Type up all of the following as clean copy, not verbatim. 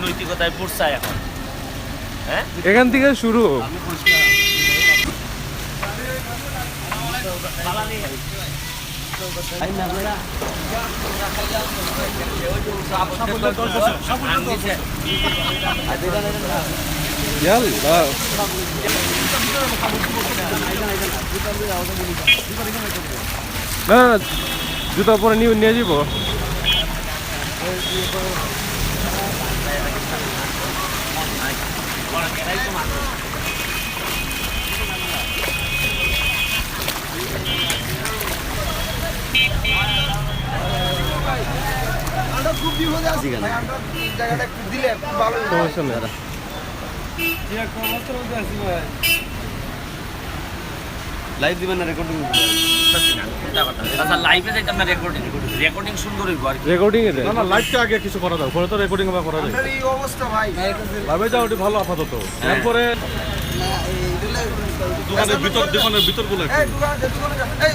নৈতিকতায় পড়ছে এখন। হ্যাঁ, এখান থেকে শুরু। না না, জুতা পরে নিয়ে যাব। লাইভ দিবেন না রেকর্ডিং? লাইভে যাইতাম না, রেকর্ডিং সুন্দর হইব আর কি। রেকর্ডিং এর না না, লাইভটা আগে কিছু করা দাও, পরে তো রেকর্ডিং হবে করা যায়। এই অবস্থা ভাই, লাইভে যাও, ওটা ভালো আপাতত। তারপরে দোকানের ভিতরগুলো এই দোকানে যা, এই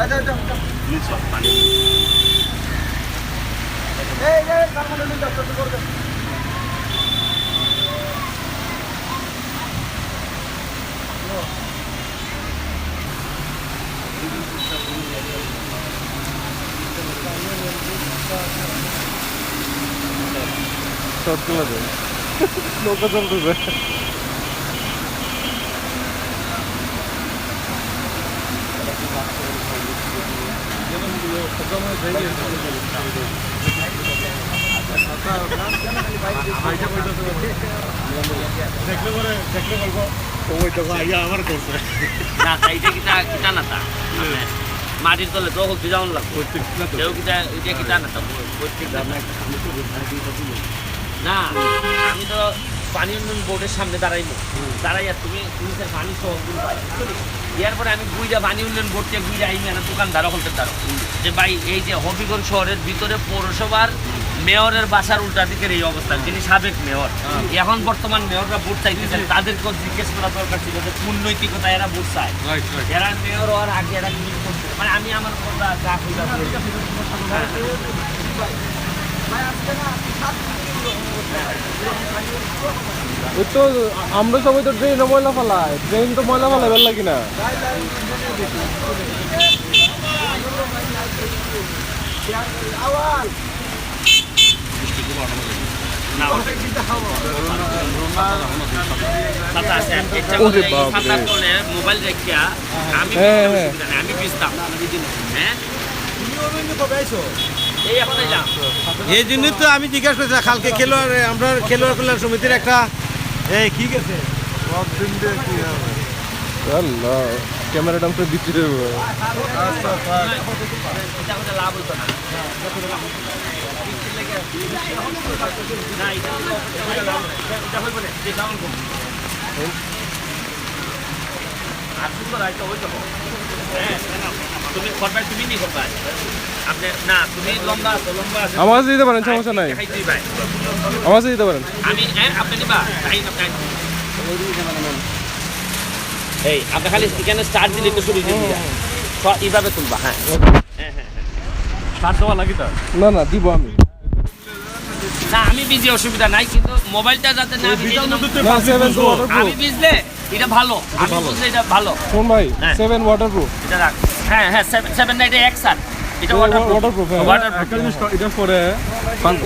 আচ্ছা আচ্ছা এই কারখানা নিয়ে যাচ্ছে তো করবে। সবগুলো দেয় নৌকা চলতেছে। না এইটা কিটা না তা মাটির তলে দখল তুই যাওয়ান লাগবে কেউ কিটা এটা কিটা না তা না। আমি তো পানি উন্নয়ন বোর্ডের সামনে দাঁড়াইয়া তুমি পুলিশের পানি সহ এরপরে আমি গুইরা পানি উন্নয়ন বোর্ডকে গুইরা আইমি না দোকানদার হলতে দাঁড়ো যে ভাই এই যে হবিগঞ্জ শহরের ভিতরে পৌরসভার মেয়রের বাসার উল্টা দিকের এই অবস্থা, যিনি সাবেক মেয়র, এখন বর্তমান মেয়ররা ভোট চাইতেছেন, তাদেরকেও জিজ্ঞেস করা দরকার ছিল যে কোন নৈতিকতা এরা ভোট চায়। এরা মেয়র হওয়ার আগে এরা কি করছে, মানে আমি আমার কথা যা ওই তো আমরা সবাই তো ট্রেনে ময়লা ফেলাই, ট্রেন তো ময়লা ফেলাই ভালো লাগে না। মোবাইল রেখে আমি বুঝতাম। হ্যাঁ এই জন্য তো আমি জিজ্ঞাসা করছি কালকে খেলোয়াড়, আমরা খেলোয়াড় কল্যাণ সমিতির একটা কি গেছে ক্যামেরাটা তো ভিতরে লাভ হতো না। তুমি করবাই, তুমি নি করবাই আপনি না, তুমি লম্বা আছো, লম্বা আছো, আমার কাছে দিতে পারেন, সমস্যা নাই। আমার কাছে দিতে পারেন। আমি আপনি নিবা এই আপনি খালি এখানে স্টার্ট দিলে তো শুরু দিয়ে দিবা, এইভাবে তুলবা। হ্যাঁ হ্যাঁ হ্যাঁ, স্টার্ট দেওয়া লাগি তা? না না, দিব আমি। না আমি বিজি, অসুবিধা নাই, কিন্তু মোবাইলটা যাতে না ভিজে। আমি ভিজলে এটা ভালো, আমি বুঝলে এটা ভালো। শোন ভাই, 7 ওয়াটারপ্রুফ এটা রাখ। হ্যাঁ হ্যাঁ 7 না, এটা এক্সার, এটা ওয়াটারপ্রুফ। এটা পরে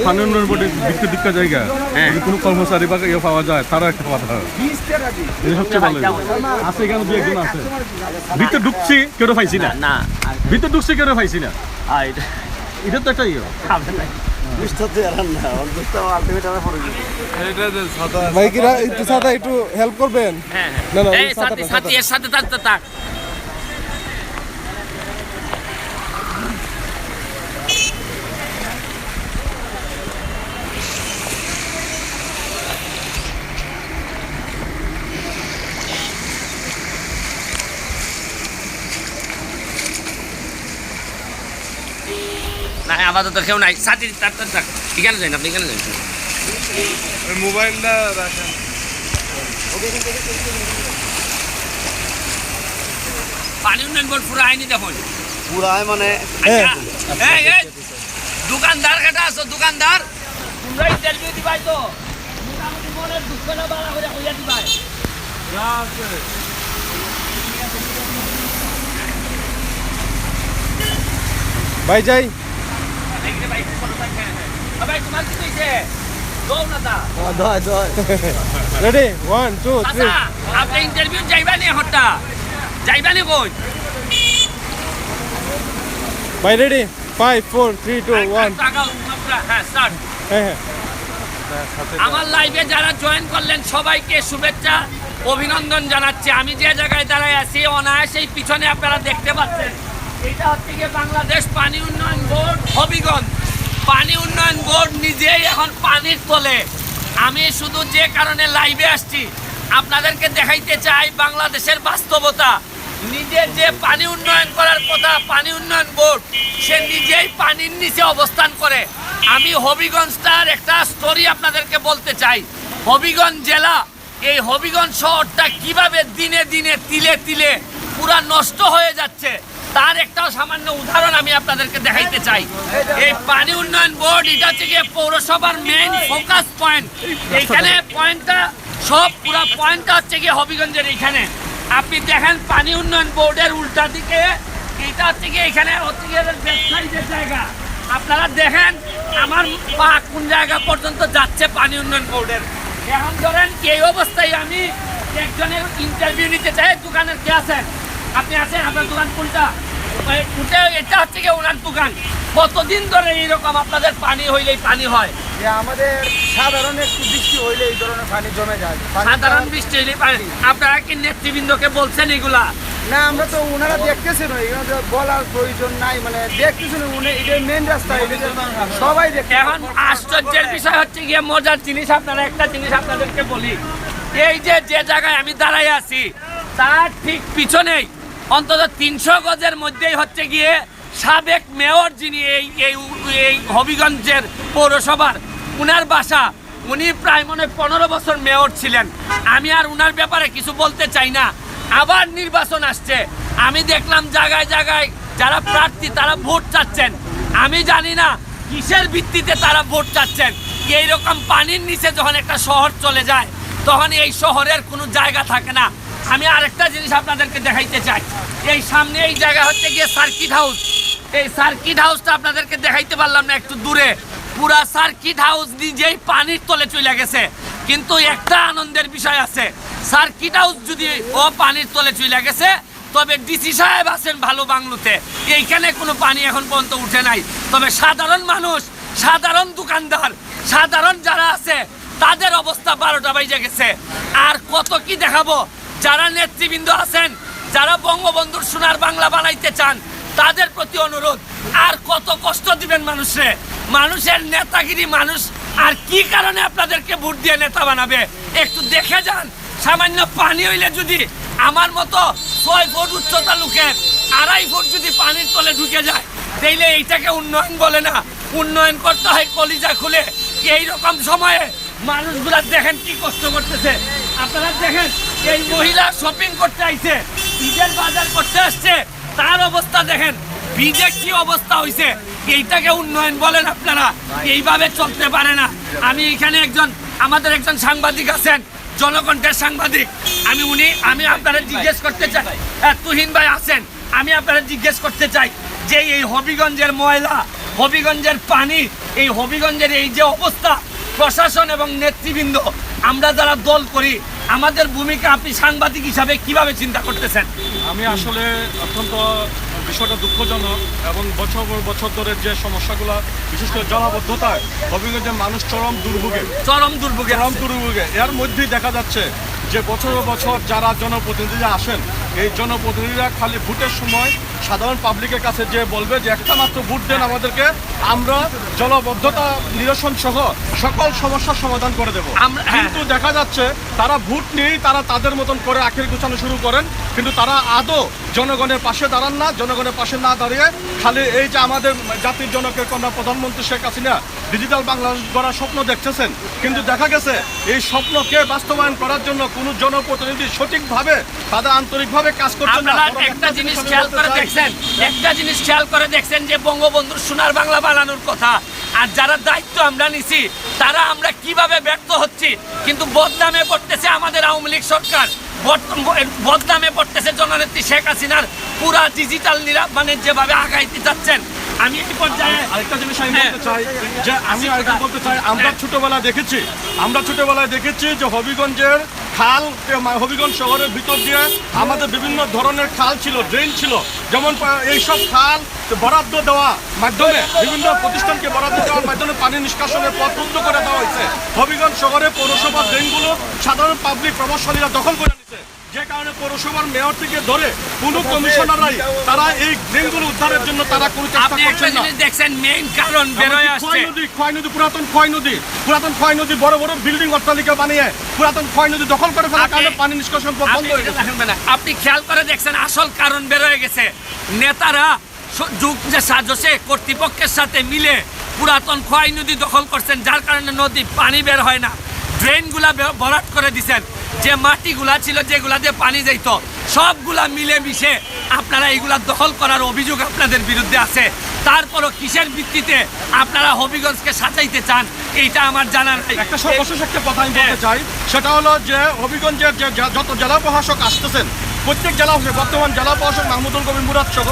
পানি উন্নয়ন বোর্ডের দিকটা জায়গা কোনো কর্মচারী বা ইয়ে পাওয়া যায়, তারা একটা কথা সবচেয়ে ভালো আছে। এখানে দু একজন আছে, ভিতরে ঢুকছি কেউ পাইছি না, না ভিতরে ঢুকছি কেউ পাইছি না, এটা তো একটা ইয়ে। ভাই কি একটু সাথে একটু হেল্প করবেন? হ্যাঁ না না, এই সাথে এর সাথে থাক। না আপাতত কেউ নাই, সাথে থাক। এখানে যাই না, আপনি এখানে যাই। মোবাইলটা রাখেন। পানি উন্নয়ন বোর্ড পুরো আইনি দেখুন, পুরো মানে দোকানদার কাটা আছো, দোকানদার তোমরা ইন্টারভিউ দিবাই তো মোটামুটি মনের দুঃখ না বাড়া করে হইয়া দিবাই ভাই যাই ভাই তোমার কি হয়েছে দৌ না তা রেডি 1 2 আচ্ছা 3 আপনি ইন্টারভিউ যাইবানি হট্টা যাইবানি কই ভাই রেডি 5 4 3 2 1 হ্যাঁ স্টার্ট হ্যাঁ আমার লাইভে যারা জয়েন করলেন সবাইকে শুভেচ্ছা অভিনন্দন জানাচ্ছি আমি যে জায়গায় দাঁড়ায় আছি অনায়াসেই পিছনে আপনারা দেখতে পাচ্ছেন এটা হচ্ছে গিয়ে বাংলাদেশ পানি উন্নয়ন বোর্ড হবিগঞ্জ পানি উন্নয়ন বোর্ড নিজেই এখন পানির তলে আমি শুধু যে কারণে লাইভে আসছি আপনাদেরকে দেখাইতে চাই বাংলাদেশের বাস্তবতা নিজে যে পানি উন্নয়ন করার কথা পানি উন্নয়ন বোর্ড সে নিজেই পানির নিচে অবস্থান করে আমি হবিগঞ্জটার একটা স্টোরি আপনাদেরকে বলতে চাই হবিগঞ্জ জেলা এই হবিগঞ্জ শহরটা কিভাবে দিনে দিনে তিলে তিলে পুরা নষ্ট হয়ে যাচ্ছে তার একটা সামান্য উদাহরণ আমি আপনাদেরকে দেখাইতে চাই এই পানি উন্নয়ন বোর্ড এটা হচ্ছে গিয়ে পৌরসভার মেইন ফোকাস পয়েন্ট এইখানে পয়েন্টটা সব পুরা পয়েন্টটা হচ্ছে গিয়ে হবিগঞ্জের এইখানে আপনি দেখেন পানি উন্নয়ন বোর্ডের উল্টা দিকে এটা হচ্ছে গিয়ে এখানে হচ্ছে গিয়ে ব্যবসায়ীদের জায়গা আপনারা দেখেন আমার পা কোন জায়গা পর্যন্ত যাচ্ছে পানি উন্নয়ন বোর্ডের এখন ধরেন এই অবস্থায় আমি একজনের ইন্টারভিউ নিতে চাই দোকানের কে আছেন আপনি আছেন আপনার দোকান কোনটা এটা হচ্ছে কি ওনার দোকান কতদিন ধরে এইরকম আপনাদের পানি হইলেই পানি হয় যে আমাদের সাধারণ একটু বৃষ্টি হইলে এই ধরনের পানি জমে যায় সাধারণ বৃষ্টি হইলেই পানি আপনারা কি নেতৃবৃন্দকে বলছেন এগুলা না আমরা তো ওনারা দেখতেছেন বলার প্রয়োজন নাই মানে দেখতেছেন উনি এটা মেন রাস্তা সবাই দেখে এখন আশ্চর্যের বিষয় হচ্ছে গিয়ে মজার জিনিস আপনারা একটা জিনিস আপনাদেরকে বলি এই যে যে জায়গায় আমি দাঁড়াই আছি তার ঠিক পিছনেই অন্তত 300 গজের মধ্যেই হচ্ছে গিয়ে সাবেক মেয়র যিনি এই হবিগঞ্জের পৌরসভার উনার বাসা উনি প্রায় মনে 15 বছর মেয়র ছিলেন আমি আর উনার ব্যাপারে কিছু বলতে চাই না আবার নির্বাচন আসছে আমি দেখলাম জায়গায় জায়গায় যারা প্রার্থী তারা ভোট চাচ্ছেন আমি জানি না কিসের ভিত্তিতে তারা ভোট চাচ্ছেন এইরকম পানির নিচে যখন একটা শহর চলে যায় তখন এই শহরের কোনো জায়গা থাকে না আমি আরেকটা জিনিস আপনাদেরকে দেখাইতে চাই এই সামনে এই জায়গা হচ্ছে গিয়ে সার্কিট হাউস এই সার্কিট হাউসটা আপনাদেরকে দেখাইতে পারলাম না একটু দূরে পুরা সার্কিট হাউস নিজেই পানির তলে চলে গেছে কিন্তু একটা আনন্দের বিষয় আছে সার্কিট হাউস যদি ও পানির তলে চলে গেছে তবে ডিসি সাহেব আছেন ভালো বাংলোতে এইখানে কোনো পানি এখন পর্যন্ত উঠে নাই তবে সাধারণ মানুষ সাধারণ দোকানদার সাধারণ যারা আছে তাদের অবস্থা 12টা বাজে গেছে আর কত কি দেখাবো যারা নেতৃবৃন্দ আছেন যারা বঙ্গবন্ধুর সোনার বাংলা বানাইতে চান তাদের প্রতি অনুরোধ আর কত কষ্ট দিবেন মানুষে মানুষের নেতাগিরি মানুষ আর কি কারণে আপনাদেরকে ভোট দিয়ে নেতা বানাবে একটু দেখে যান সামান্য পানি হইলে যদি আমার মতো 6 ফুট উচ্চতা লোকের 2.5 ফুট যদি পানির তলে ঢুকে যায় তাইলে এইটাকে উন্নয়ন বলে না উন্নয়ন করতে হয় কলিজা খুলে এইরকম সময়ে মানুষগুলা দেখেন কি কষ্ট করতেছে আপনারা দেখেন এই মহিলা শপিং করতে আইছে ঈদের বাজার করতে আসছে তার অবস্থা দেখেন ভিজে কি অবস্থা হইছে এইটাকে উন্নয়ন বলেন আপনারা এইভাবে চলতে পারে না আমি এখানে আমাদের একজন সাংবাদিক আছেন জনকণ্ঠের সাংবাদিক আমি আপনারা জিজ্ঞেস করতে চাই তুহিন ভাই আছেন আমি আপনারা জিজ্ঞেস করতে চাই যে এই হবিগঞ্জের ময়লা হবিগঞ্জের পানি এই হবিগঞ্জের এই যে অবস্থা প্রশাসন এবং নেতৃবৃন্দ আমরা যারা দল করি আমাদের ভূমিকা আপনি সাংবাদিক হিসাবে কিভাবে চিন্তা করতেছেন আমি আসলে অত্যন্ত বিষয়টা দুঃখজনক এবং বছর পর বছর ধরে যে সমস্যাগুলো বিশেষ করে জলাবদ্ধতায় হবিগঞ্জের মানুষ চরম দুর্ভোগে এর মধ্যেই দেখা যাচ্ছে যে বছর বছর যারা জনপ্রতিনিধিরা আসেন এই জনপ্রতিনিধিরা খালি ভোটের সময় সাধারণ পাবলিকের কাছে যে বলবে যে একটা মাত্র ভোট দেন আমাদেরকে আমরা জলবদ্ধতা নিরসন সহ সকল সমস্যার সমাধান করে দেব কিন্তু দেখা যাচ্ছে তারা ভোট নিয়েই তারা তাদের মতন করে আখের গুছানো শুরু করেন কিন্তু তারা আদৌ জনগণের পাশে দাঁড়ান না জনগণের পাশে না দাঁড়িয়ে খালি এই যে আমাদের জাতির জনকের কন্যা প্রধানমন্ত্রী শেখ হাসিনা ডিজিটাল বাংলাদেশ গড়ার স্বপ্ন দেখতেছেন কিন্তু দেখা গেছে এই স্বপ্নকে বাস্তবায়ন করার জন্য কোনো জনপ্রতিনিধি সঠিকভাবে তাদের আন্তরিকভাবে কাজ করছেন না একটা জিনিস খেয়াল করে দেখছেন যে বঙ্গবন্ধুর সোনার বাংলা বানানোর কথা আর যারা দায়িত্ব আমরা নিছি তারা আমরা কিভাবে ব্যর্থ হচ্ছি, কিন্তু বদনামে পড়তেছে আমাদের আওয়ামী লীগ সরকার, বদনামে পড়তেছে জননেত্রী শেখ হাসিনার পুরা ডিজিটাল মানে যেভাবে আগাইতে যাচ্ছেন। আমি এই পর্যায়ে আরেকটা জিনিস আমি বলতে চাই যে আমরা ছোটবেলায় দেখেছি যে হবিগঞ্জের খাল, হবিগঞ্জ শহরের ভিতর দিয়ে আমাদের বিভিন্ন ধরনের খাল ছিল, ড্রেন ছিল, যেমন এইসব খাল বরাদ্দ দেওয়া মাধ্যমে বিভিন্ন প্রতিষ্ঠানকে বরাদ্দ দেওয়ার মাধ্যমে পানি নিষ্কাশনের পথ বন্ধ করে দেওয়া হয়েছে। হবিগঞ্জ শহরে পৌরসভার ড্রেনগুলো সাধারণ পাবলিক প্রভাবশালীরা দখল করে নিচ্ছে, যে কারণে পৌরসভার মেয়র থেকে ধরে কোনো কমিশনাররাই তারা এই ড্রেনগুলো উদ্ধারের জন্য তারা কোনো চেষ্টা করছেন না। দেখছেন মেইন কারণ বেরোয় আসছে পুরাতন ক্ষয় নদী বড় বড় বিল্ডিং অট্টালিকা বানিয়ে পুরাতন ক্ষয় নদী দখল করে ফেলার কারণে পানি নিষ্কাশন পথ বন্ধ হয়ে গেছে। আপনি খেয়াল করে দেখছেন আসল কারণ বেরোয় গেছে। নেতারা যুগ যে সাজসে কর্তৃপক্ষের সাথে মিলে পুরাতন ক্ষয় নদী দখল করছেন, যার কারণে নদী পানি বের হয় না। ড্রেনগুলা ভরাট করে দিচ্ছেন, যে মাটিগুলা ছিল যেগুলা দিয়ে পানি যাইতো সবগুলা মিলে মিশে আপনারা এইগুলা দখল করার অভিযোগ আপনাদের বিরুদ্ধে আছে। তারপরও কিসের ভিত্তিতে আপনারা হবিগঞ্জকে সাজাইতে চান এইটা আমার জানা নাই। একটা সর্বশেষ একটা কথা আমি বলতে চাই, সেটা হলো যে হবিগঞ্জের যে যত জেলা প্রশাসক আসতেছেন, প্রত্যেক জেলা বর্তমান জেলা প্রশাসক মাহমুদুল কবির মুরাদ সহ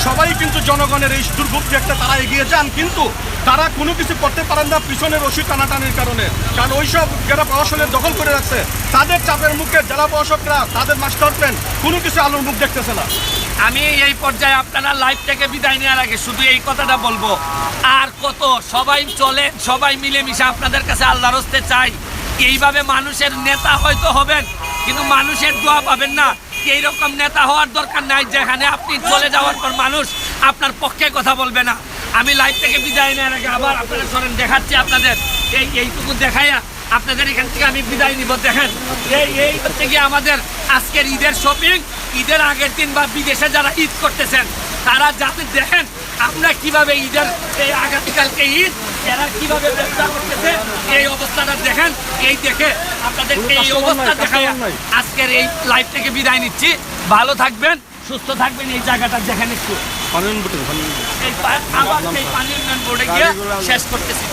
সবাই কিন্তু জনগণের এই দুর্ভোগ একটা তারা এগিয়ে যান, কিন্তু তারা কোনো কিছু করতে পারেন না পিছনের রশি টানাটানির কারণে। কারণ ওইসব জেলা প্রশাসনের দখল করে রাখছে, তাদের চাপের মুখে জেলা প্রশাসকরা তাদের মাস্টার প্ল্যান কোনো কিছু আলোর মুখ দেখতেছে না। আমি এই পর্যায়ে আপনারা লাইভ থেকে বিদায় নেওয়ার আগে শুধু এই কথাটা বলবো, আর কত সবাই চলে সবাই মিলেমিশে আপনাদের কাছে আল্লাহর হস্তে চাই, এইভাবে মানুষের নেতা হয়তো হবেন কিন্তু মানুষের দোয়া পাবেন না। এইরকম নেতা হওয়ার দরকার নাই যেখানে আপনি চলে যাওয়ার পর মানুষ আপনার পক্ষে কথা বলবে না। আমি লাইভ থেকে বিদায় নেওয়ার আগে আবার আপনারা শোনেন, দেখাচ্ছি আপনাদের এইটুকু দেখাইয়া আপনাদের এখান থেকে আমি বিদায় নিব। দেখেন এই হচ্ছে কি আমাদের আজকের ঈদের শপিং। ঈদের আগের দিন বা বিদেশে যারা ঈদ করতেছেন তারা যাতে দেখেন আমরা কিভাবে ঈদের এই আগামীকালকে ঈদ এরা কিভাবে ব্যবসা করতেছে, এই অবস্থাটা দেখেন। এই দেখে আপনাদের এই অবস্থা দেখায় আজকের এই লাইভ থেকে বিদায় নিচ্ছি। ভালো থাকবেন, সুস্থ থাকবেন। এই জায়গাটা দেখেন একটু আবার সেই পানি উন্নয়ন বোর্ডে গিয়ে শেষ করতেছি।